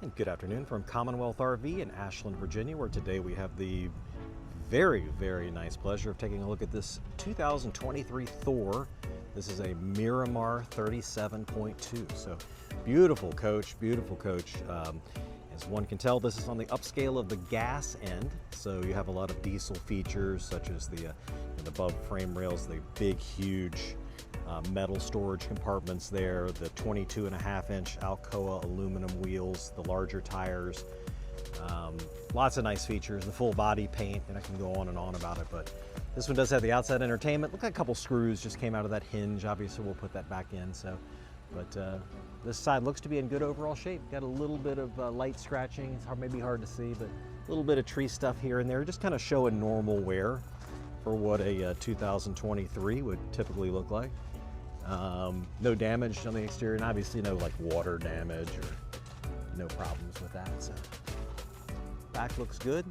And good afternoon from Commonwealth RV in Ashland, Virginia, where today we have the very, very nice pleasure of taking a look at this 2023 Thor. This is a Miramar 37.2. So beautiful coach, beautiful coach. As one can tell, this is on the upscale of the gas end. So you have a lot of diesel features such as the above frame rails, the big, huge metal storage compartments there, the 22.5-inch Alcoa aluminum wheels, the larger tires, lots of nice features, the full body paint, and I can go on and on about it, but this one does have the outside entertainment. Look like a couple screws just came out of that hinge. Obviously we'll put that back in, but this side looks to be in good overall shape. Got a little bit of light scratching. It's maybe hard to see, but a little bit of tree stuff here and there, just kind of showing normal wear for what a 2023 would typically look like. No damage on the exterior, and obviously no like water damage or no problems with that. So back looks good.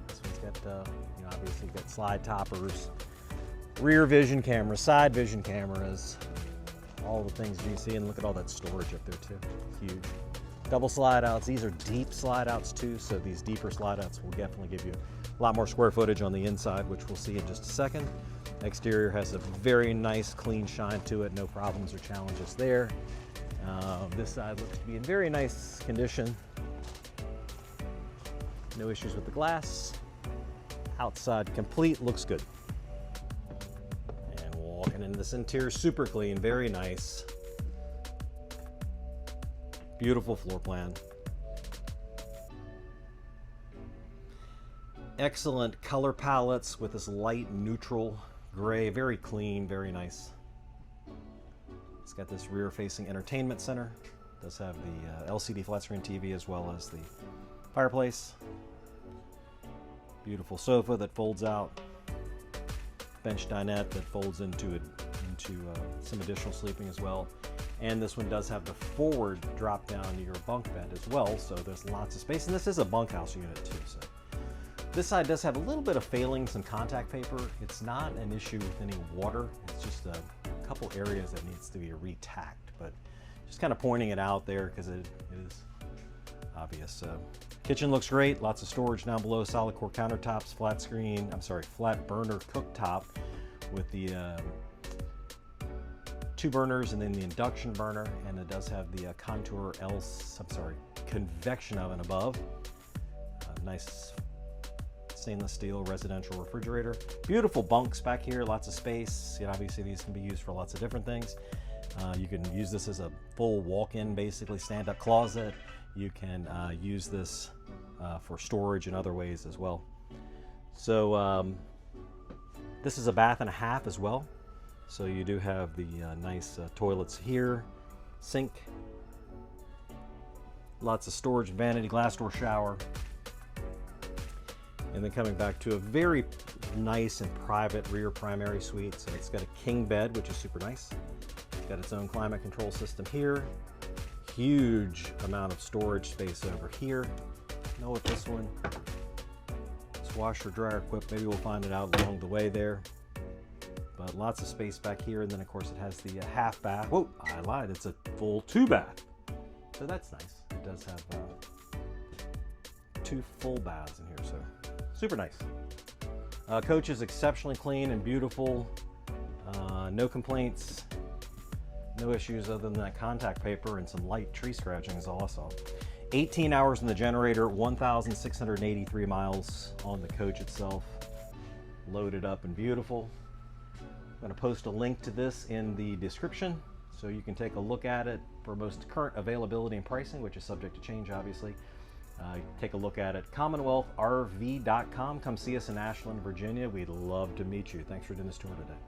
This one's got obviously got slide toppers, rear vision cameras, side vision cameras, all the things you see, and look at all that storage up there too. Huge. Double slide outs. These are deep slide outs too, so these deeper slide outs will definitely give you a lot more square footage on the inside, which we'll see in just a second. Exterior has a very nice clean shine to it, no problems or challenges there. This side looks to be in very nice condition. No issues with the glass. Outside complete, looks good. And walking into this interior, super clean, very nice. Beautiful floor plan. Excellent color palettes with this light neutral gray, very clean, very nice. It's got this rear facing entertainment center. It does have the LCD flat screen TV as well as the fireplace. Beautiful sofa that folds out. Bench dinette that folds into some additional sleeping as well. And this one does have the forward drop down to your bunk bed as well, so there's lots of space. And this is a bunkhouse unit too. So this side does have a little bit of failings in contact paper. It's not an issue with any water. It's just a couple areas that needs to be retacked, but just kind of pointing it out there because it is obvious. Kitchen looks great. Lots of storage down below. Solid core countertops, flat burner cooktop with the 2 burners and then the induction burner, and it does have the convection oven above. Nice stainless steel residential refrigerator. Beautiful bunks back here, lots of space. Obviously these can be used for lots of different things. You can use this as a full walk-in, basically stand-up closet. You can use this for storage in other ways as well. So this is a bath and a half as well. So you do have the nice toilets here, sink, lots of storage, vanity, glass door shower. And then coming back to a very nice and private rear primary suite. So it's got a king bed, which is super nice. It's got its own climate control system here. Huge amount of storage space over here. Know what this one, it's washer dryer equipped. Maybe we'll find it out along the way there. But lots of space back here. And then of course it has the half bath. Whoa, I lied. It's a full 2 bath. So that's nice. It does have 2 full baths in here. So super nice. Coach is exceptionally clean and beautiful. No complaints, no issues other than that contact paper and some light tree scratching is all I saw. 18 hours in the generator, 1,683 miles on the coach itself. Loaded up and beautiful. I'm going to post a link to this in the description so you can take a look at it for most current availability and pricing, which is subject to change obviously. Take a look at it. CommonwealthRV.com. Come see us in Ashland, Virginia. We'd love to meet you. Thanks for doing this tour today.